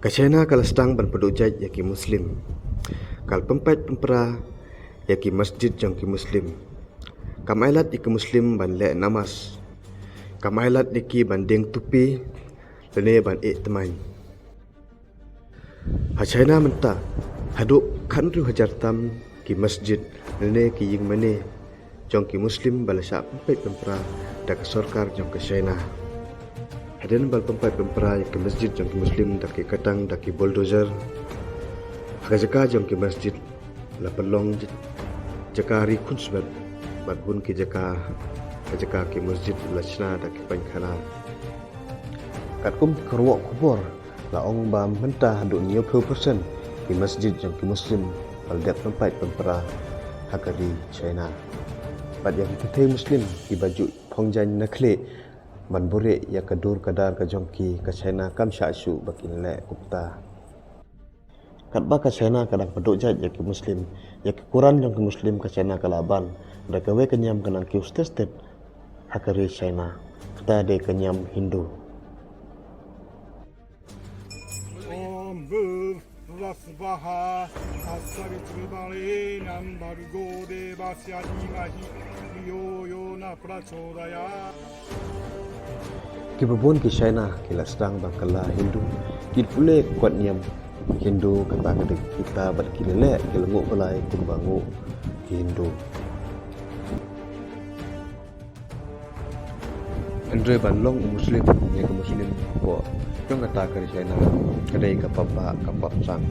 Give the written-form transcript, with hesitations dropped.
Ka China kala stang ban pedojaj yaki muslim. Kal pempait pempera yaki masjid jangki muslim. Kamailat yaki muslim ban le namas. Kamailat yaki banding tupi lene ban temai. Ha China menta haduk kanru hajar tam ki masjid lene ki ying mane jangki muslim balasa pempait pempera dak sarkar jangki China. Haden bal pempat pempera ke masjid jangki muslim daki katang daki bulldozer. Jaka jangki masjid la pelong jaka rikun sebab bakun ki jaka ki masjid la China daki pangkana. Katkum kerwak kubur la ong ba mentah duk 90% ki masjid jangki muslim bal dak pempat pempera hakari China. Pad yang kita muslim ki baju pongjan nakle ban bore ya kadur kadar ka jongki ka China kam syashu bakin le kupta kat ba ka China kadang peduk jat ya ki muslim ya ki Quran jongki muslim ka China kalaban da ka we kenyam kanang ki step hakari China kata de kenyam Hindu Om Bhuv Vasvaha Asavitrimale Nambargo Devasya Dhimahi Dhiyo Yo Na Prachodaya. Kibubun ki China kila sedang bangkala Hindu kid pule kuat niam Hindu kata kata kita bat kilele kilenguk belai kumbangu Hindu Andre banlong muslim ya ke muslim ko jong kata ke China kadai ka papa ka papsang